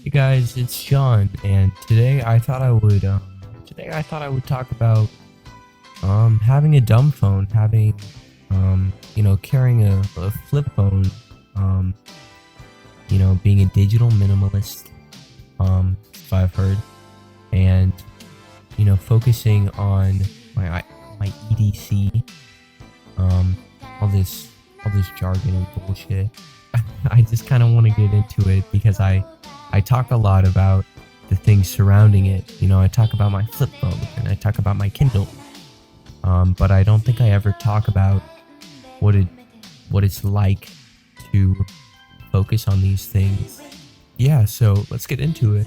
Hey guys, it's John, and today I thought I would talk about having a dumb phone, having carrying a flip phone, um being a digital minimalist, if I've heard, and focusing on my EDC, um all this jargon and bullshit. I just kind of want to get into it because I talk a lot about the things surrounding it. I talk about my flip phone and I talk about my Kindle, but I don't think I ever talk about what it's like to focus on these things. Yeah, so let's get into it.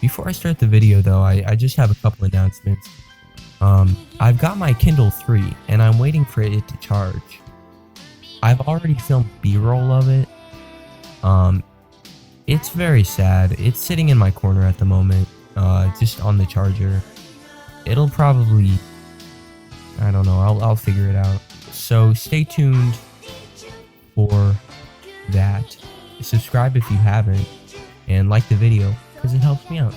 Before I start the video though, I just have a couple announcements. I've got my Kindle 3 and I'm waiting for it to charge. I've already filmed B-roll of it. It's very sad. It's sitting in my corner at the moment, just on the charger. It'll probably, I don't know, I'll figure it out. So stay tuned for that. Subscribe if you haven't, and like the video, because it helps me out.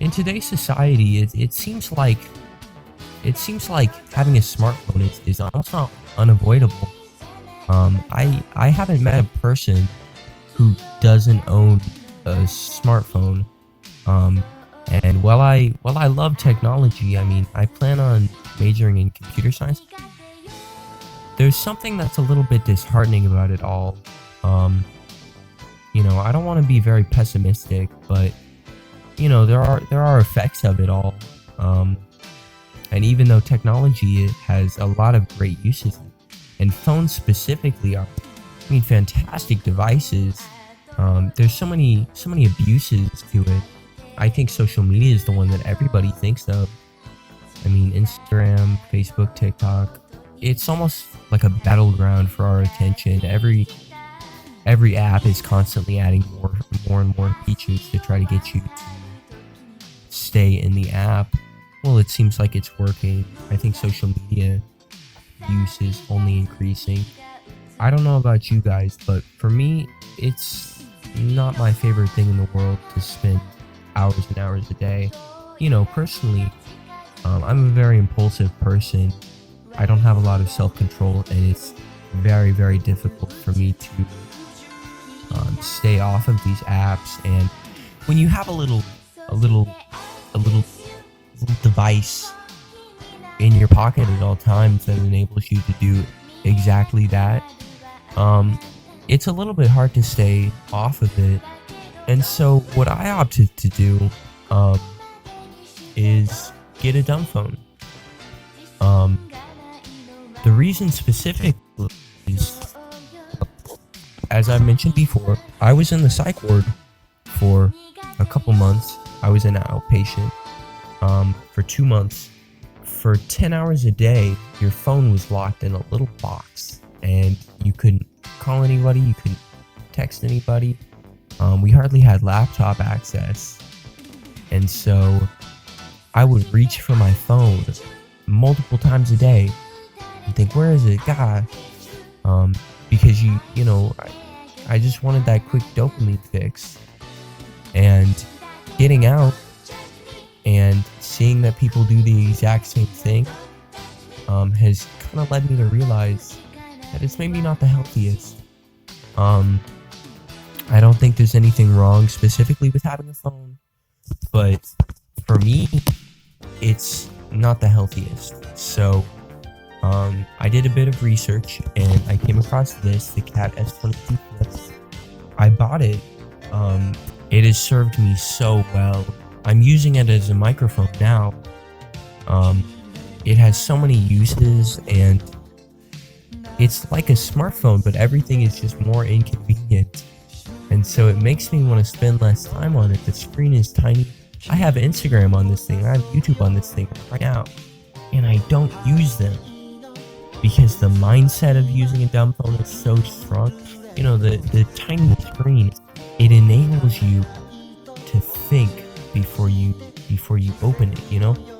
In today's society, it seems like having a smartphone is almost unavoidable. I haven't met a person who doesn't own a smartphone. And while I love technology, I plan on majoring in computer science. There's something that's a little bit disheartening about it all. I don't want to be very pessimistic, but there are effects of it all. And even though technology has a lot of great uses, and phones specifically are, fantastic devices, there's so many abuses to it. I think social media is the one that everybody thinks of. Instagram, Facebook, TikTok. It's almost like a battleground for our attention. Every app is constantly adding more and more features to try to get you to stay in the app. Well, it seems like it's working. I think social media use is only increasing. I don't know about you guys, but for me, it's not my favorite thing in the world to spend hours and hours a day. Personally, I'm a very impulsive person. I don't have a lot of self-control, and it's very, very difficult for me to stay off of these apps. And when you have a little device in your pocket at all times that enables you to do exactly that, it's a little bit hard to stay off of it. And so what I opted to do is get a dumb phone. The reason specific is, as I mentioned before, I was in the psych ward for a couple months. I was an outpatient for 2 months. For 10 hours a day, your phone was locked in a little box, and you couldn't call anybody, you couldn't text anybody. We hardly had laptop access, and so I would reach for my phone multiple times a day and think, where is it, God? Because I just wanted that quick dopamine fix. And getting out and seeing that people do the exact same thing has kind of led me to realize that it's maybe not the healthiest. I don't think there's anything wrong specifically with having a phone, but for me, it's not the healthiest. So I did a bit of research and I came across the Cat S22 Plus. I bought it. It has served me so well. I'm using it as a microphone now. It has so many uses, and it's like a smartphone, but everything is just more inconvenient. And so it makes me want to spend less time on it. The screen is tiny. I have Instagram on this thing. I have YouTube on this thing right now, and I don't use them because the mindset of using a dumb phone is so strong. The tiny screen, it enables you to think before you open it.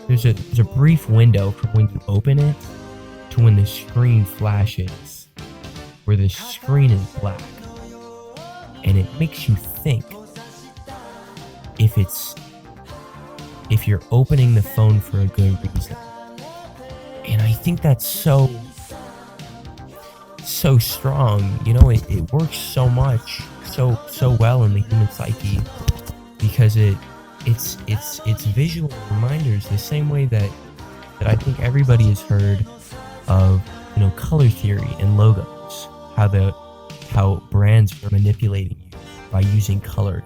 There's a brief window from when you open it to when the screen flashes, where the screen is black, and it makes you think. if you're opening the phone for a good reason. And I think that's so strong. You know, it works so much, so well in the human psyche, because it's visual reminders, the same way that I think everybody has heard of, you know, color theory and logos, how brands are manipulating you by using color.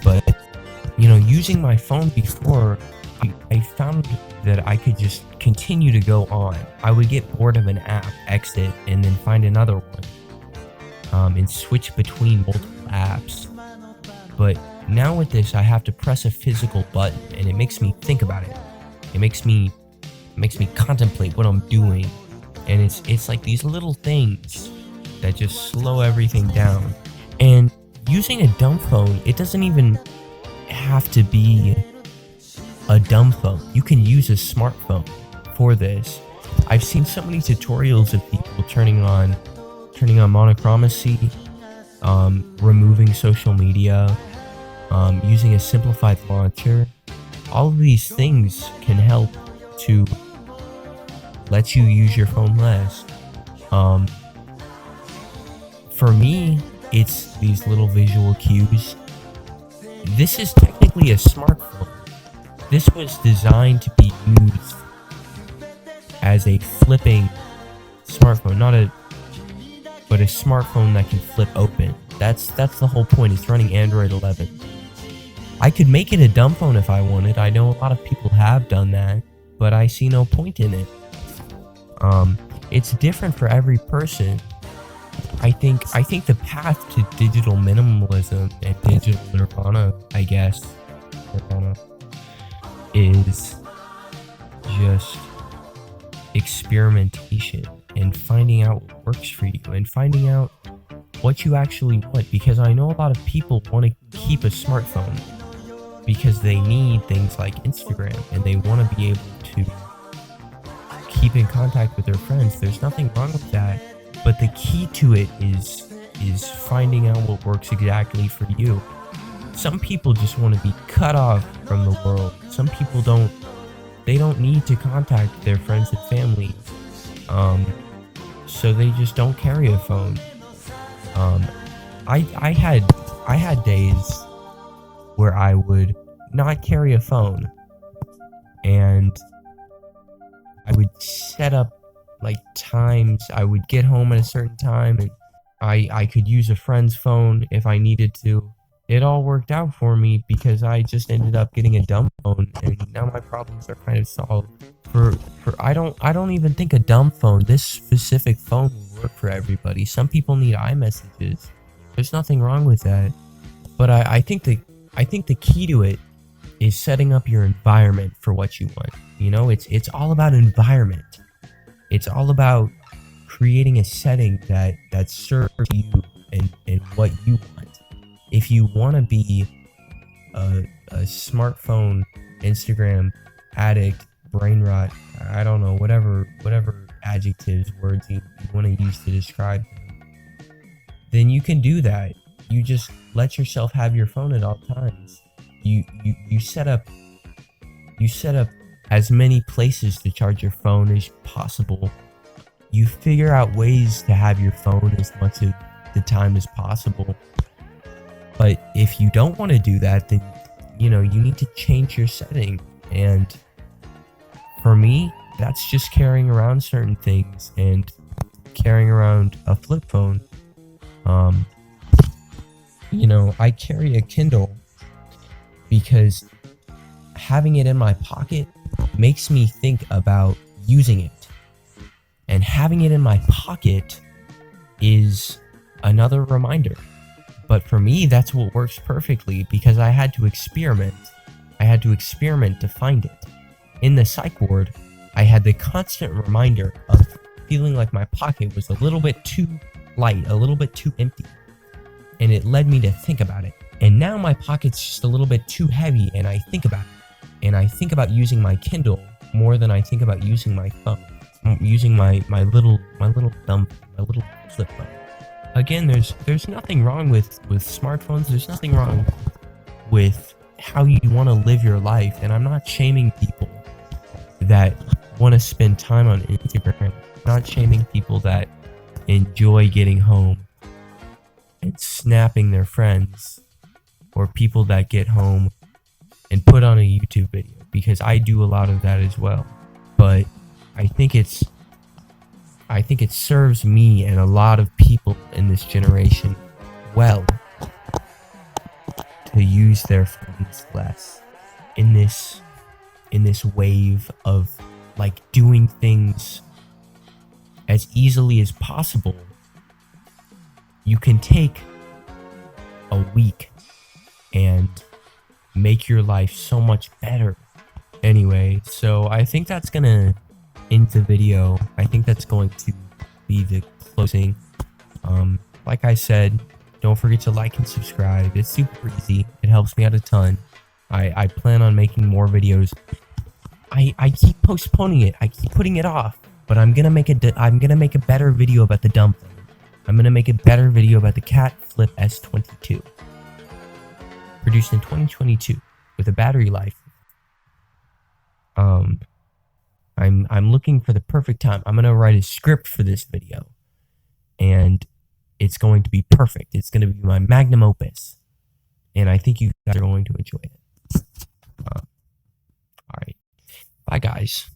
But you know, using my phone before, I found that I could just continue to go on. I would get bored of an app, exit, and then find another one, and switch between multiple apps. But now with this, I have to press a physical button, and it makes me think about it. It makes me contemplate what I'm doing, and it's like these little things that just slow everything down. And using a dumb phone, it doesn't even have to be a dumb phone. You can use a smartphone for this. I've seen so many tutorials of people turning on monochromacy, removing social media, using a simplified launcher. All of these things can help to let you use your phone less. For me, it's these little visual cues. This is technically a smartphone. This was designed to be used as a flipping smartphone, but a smartphone that can flip open. That's the whole point. It's running Android 11. I could make it a dumb phone if I wanted. I know a lot of people have done that, but I see no point in it. It's different for every person. I think the path to digital minimalism and digital nirvana, I guess, is just experimentation and finding out what works for you and finding out what you actually want. Because I know a lot of people want to keep a smartphone because they need things like Instagram and they want to be able to keep in contact with their friends. There's nothing wrong with that. But the key to it is finding out what works exactly for you. Some people just want to be cut off from the world. Some people don't need to contact their friends and family. So they just don't carry a phone. I had days where I would not carry a phone, and I would set up like times. I would get home at a certain time, and I could use a friend's phone if I needed to. It all worked out for me because I just ended up getting a dumb phone, and now my problems are kind of solved. I don't even think a dumb phone, this specific phone, will work for everybody. Some people need iMessages. There's nothing wrong with that. But I think the key to it is setting up your environment for what you want. You know, it's all about environment. It's all about creating a setting that serves you and what you want. If you want to be a smartphone, Instagram addict, brain rot, I don't know, whatever adjectives, words you want to use to describe them, then you can do that. You just let yourself have your phone at all times. You set up as many places to charge your phone as possible. You figure out ways to have your phone as much of the time as possible. But if you don't want to do that, then you need to change your setting. And for me, that's just carrying around certain things and carrying around a flip phone. I carry a Kindle because having it in my pocket makes me think about using it. And having it in my pocket is another reminder. But for me, that's what works perfectly because I had to experiment. I had to experiment to find it. In the psych ward, I had the constant reminder of feeling like my pocket was a little bit too light, a little bit too empty. And it led me to think about it. And now my pocket's just a little bit too heavy, and I think about it. And I think about using my Kindle more than I think about using my phone. Using my little flip phone. again, there's nothing wrong with smartphones. There's nothing wrong with how you want to live your life, and I'm not shaming people that want to spend time on Instagram. I'm not shaming people that enjoy getting home and snapping their friends, or people that get home and put on a YouTube video, because I do a lot of that as well. But I think it serves me and a lot of people in this generation well to use their phones less in this wave of like doing things as easily as possible. You can take a week and make your life so much better. Anyway, so I think that's gonna end the video. I think that's going to be the closing. Like I said, don't forget to like and subscribe. It's super easy. It helps me out a ton. I plan on making more videos. I keep postponing it. I keep putting it off. But I'm gonna make a better video about the dumb phone. I'm gonna make a better video about the Cat Flip S22, produced in 2022 with a battery life. I'm looking for the perfect time. I'm gonna write a script for this video, and it's going to be perfect. It's gonna be my magnum opus, and I think you guys are going to enjoy it. All right, bye guys.